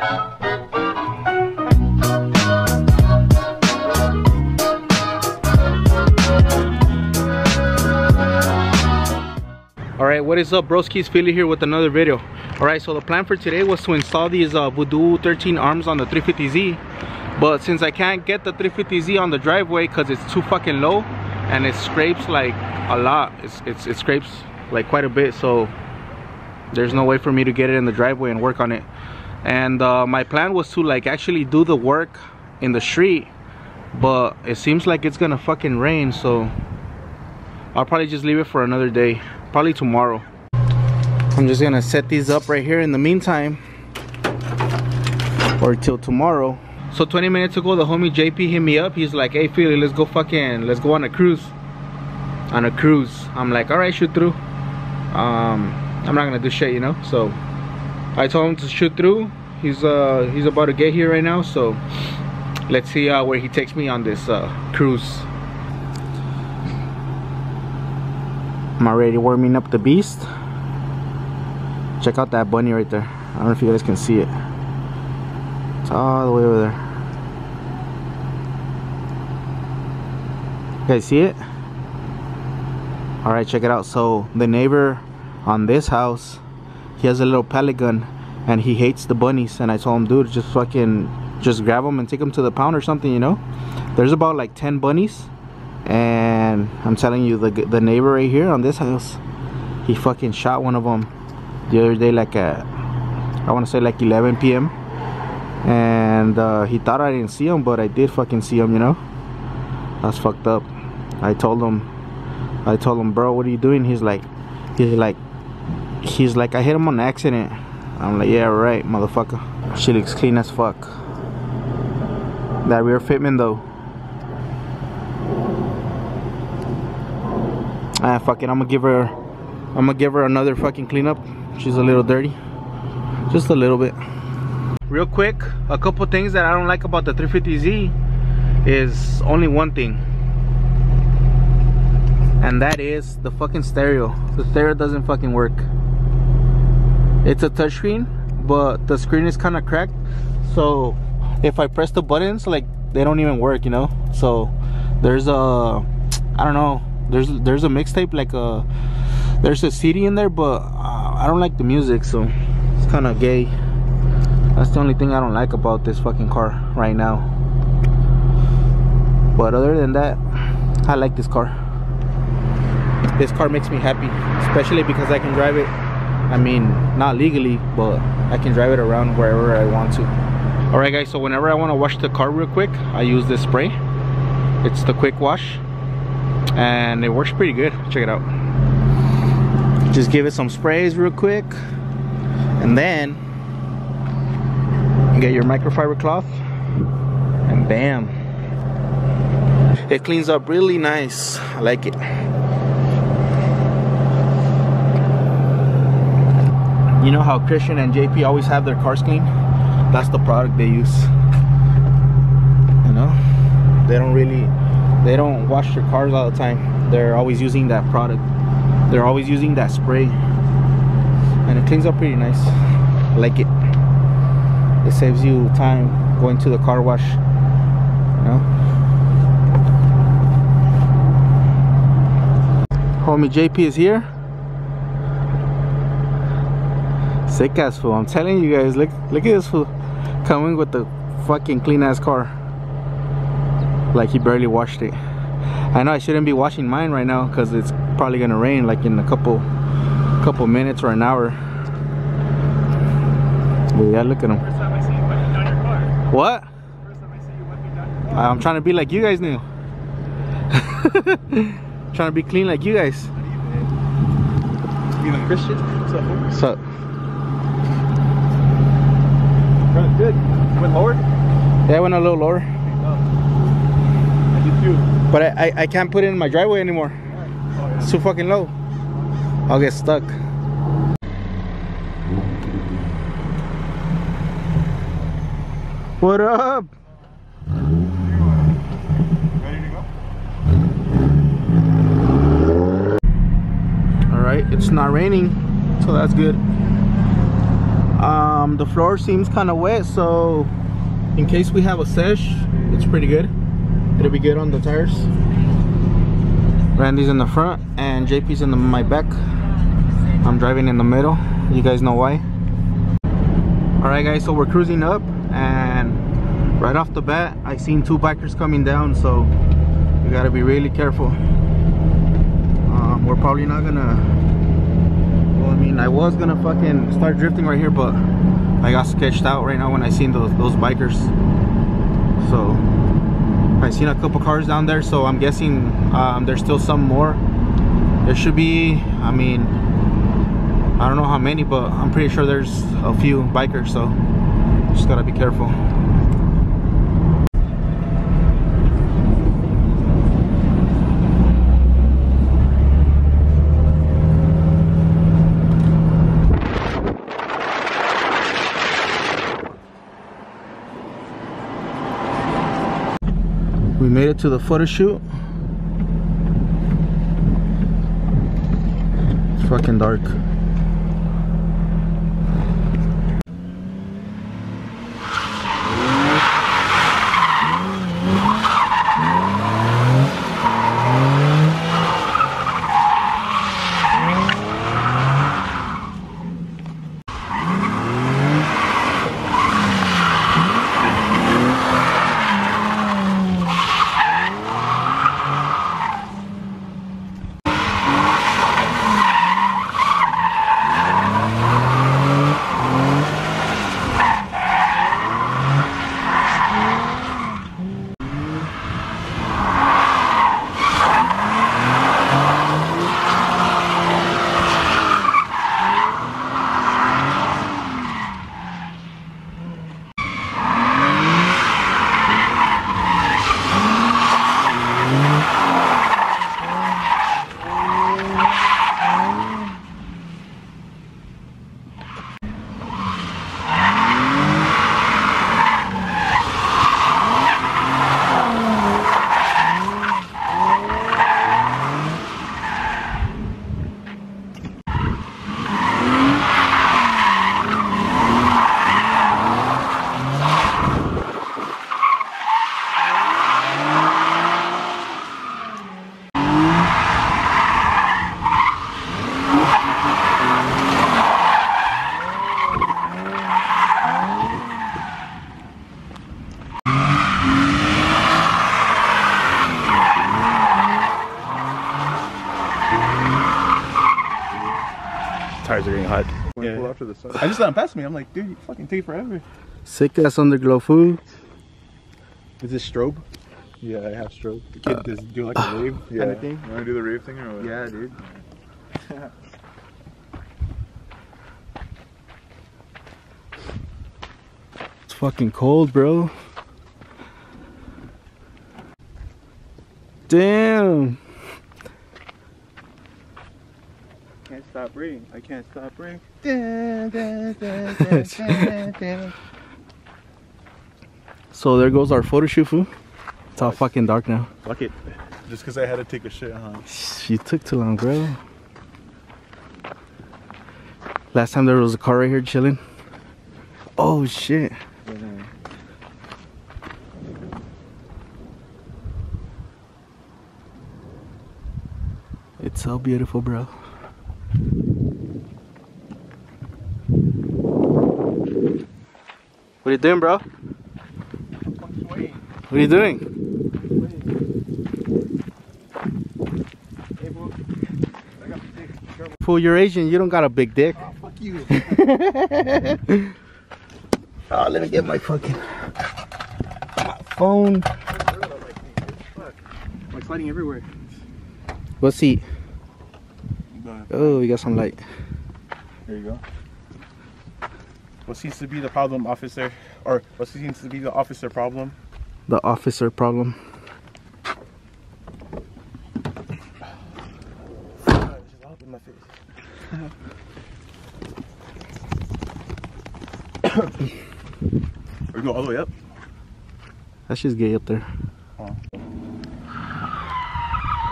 Alright, what is up, broskies? Philly here with another video. Alright, so the plan for today was to install these Voodoo 13 arms on the 350Z. But since I can't get the 350Z on the driveway because it's too fucking low and it scrapes like a lot, it scrapes like quite a bit, so there's no way for me to get it in the driveway and work on it. And my plan was to like actually do the work in the street, but it seems like it's gonna fucking rain, so I'll probably just leave it for another day, probably tomorrow. I'm just gonna set these up right here in the meantime, or till tomorrow. So 20 minutes ago, the homie JP hit me up. He's like, hey Philly, let's go on a cruise. I'm like, alright, shoot through. I'm not gonna do shit, you know. So I told him to shoot through. He's about to get here right now, so let's see where he takes me on this cruise. I'm already warming up the beast. Check out that bunny right there. I don't know if you guys can see it. It's all the way over there. You guys see it? Alright, check it out. So the neighbor on this house, he has a little pellet gun and he hates the bunnies, and I told him, dude, just grab them and take them to the pound or something, you know. There's about like 10 bunnies, and I'm telling you, the neighbor right here on this house, he fucking shot one of them the other day, like at, I want to say like 11 p.m. and he thought I didn't see him, but I did fucking see him, you know. That's fucked up. I told him, bro, what are you doing? He's like, I hit him on accident. I'm like, yeah, right, motherfucker. She looks clean as fuck. That rear fitment though. Ah, fuck it, I'm gonna give her another fucking cleanup. She's a little dirty, just a little bit. Real quick, a couple things that I don't like about the 350Z is only one thing, and that is the fucking stereo. The stereo doesn't fucking work. It's a touchscreen, but the screen is kind of cracked, so if I press the buttons, like, they don't even work, you know. So there's a, I don't know, there's a mixtape, like there's a CD in there, but I don't like the music, so it's kind of gay. That's the only thing I don't like about this fucking car right now. But other than that, I like this car. This car makes me happy, especially because I can drive it. I mean, not legally, but I can drive it around wherever I want to. Alright guys, so whenever I want to wash the car real quick, I use this spray. It's the quick wash, and it works pretty good. Check it out. Just give it some sprays real quick, and then you get your microfiber cloth, and bam, it cleans up really nice. I like it. You know how Christian and JP always have their cars clean? That's the product they use. You know, they don't wash their cars all the time. They're always using that product. They're always using that spray, and it cleans up pretty nice. I like it. It saves you time going to the car wash, you know. Homie JP is here. Sick ass fool. I'm telling you guys, look at this fool coming with the fucking clean ass car, like he barely washed it. I know I shouldn't be washing mine right now because it's probably gonna rain like in a couple minutes or an hour. But yeah, look at him. First time I see you wiping down your car. What? First time I see you wiping down your car. I'm trying to be like you guys now. Trying to be clean like you guys. How do you, man? You like Christian? What's up, homie? What's up? Running good. Went lower? Yeah, I went a little lower. I did too. But I can't put it in my driveway anymore. Oh, yeah. It's too fucking low. I'll get stuck. What up? Ready to go? Alright, it's not raining, so that's good. The floor seems kind of wet, so in case we have a sesh, it's pretty good. It'll be good on the tires. Randy's in the front and JP's in my back. I'm driving in the middle. You guys know why. Alright guys, so we're cruising up, and right off the bat I seen two bikers coming down, so we gotta be really careful. We're probably not gonna, well, I mean, I was gonna fucking start drifting right here, but I got sketched out right now when I seen those bikers. So I seen a couple cars down there, so I'm guessing there's still some more. There should be, I mean, I don't know how many, but I'm pretty sure there's a few bikers, so just gotta be careful. We made it to the photo shoot. It's fucking dark. Tires are getting hot. Yeah. Pull out to the side. I just let him pass me. I'm like, dude, you fucking take forever. Sick ass underglow food. Is this strobe? Yeah, I have strobe. The kid does do like a rave Yeah. kind of thing. You wanna do the rave thing or what? Yeah, dude. It's fucking cold, bro. Damn. Can't stop breathing. I can't stop breathing. So there goes our photo shoot, fool. It's all fucking dark now. Fuck it. Just because I had to take a shit, huh? You took too long, bro. Last time there was a car right here chilling. Oh shit. It's so beautiful, bro. What are you doing, bro? What are you doing? Fool, you're Asian. You don't got a big dick. Oh, fuck you. Oh, let me get my fucking phone. Like sliding everywhere. What seat? Oh, we got some light. There you go. What seems to be the problem, officer? Or what seems to be the officer problem? The officer problem. In my face. We go all the way up. That's just gay up there. Oh.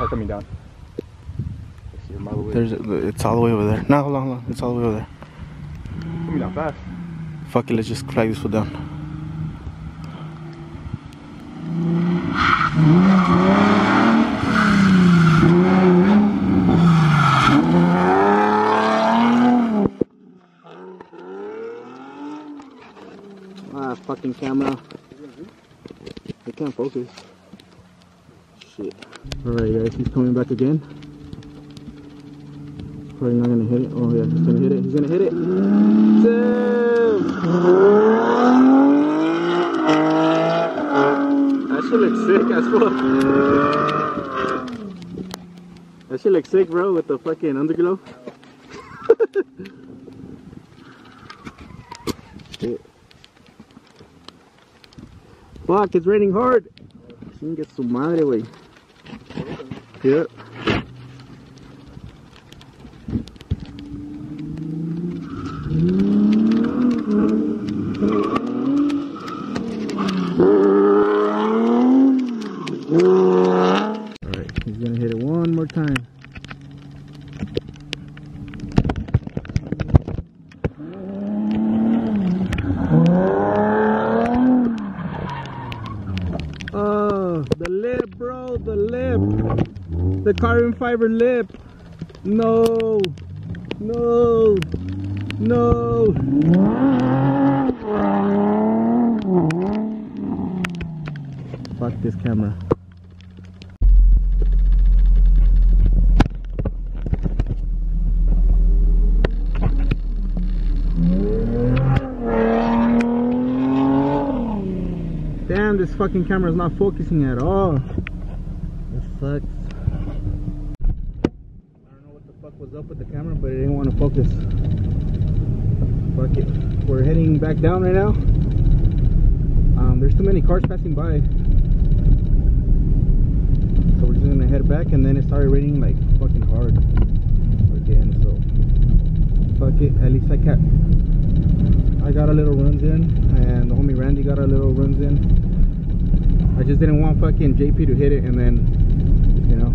Or coming down. It's all the way over there. No, hold on. It's all the way over there. Coming down fast. Fuck it, let's just flag this foot down. Ah, fucking camera. I can't focus. Shit. Alright guys, he's coming back again. Probably not gonna hit it. Oh yeah, he's gonna hit it. He's gonna hit it. Damn! That shit looks sick as fuck. That shit looks sick, bro, with the fucking underglow. Shit. Fuck, it's raining hard. Chingue su madre, wey. Yeah. Alright, he's gonna hit it one more time. Oh, the lip, bro, the lip. The carbon fiber lip. No. No. No. Fuck this camera. Damn, this fucking camera is not focusing at all. That sucks. I don't know what the fuck was up with the camera, but it didn't want to focus. Fuck it. We're heading back down right now. There's too many cars passing by. So we're just gonna head back, and then it started raining like fucking hard again, so fuck it. At least I got a little runs in, and the homie Randy got a little runs in. I just didn't want fucking JP to hit it and then, you know,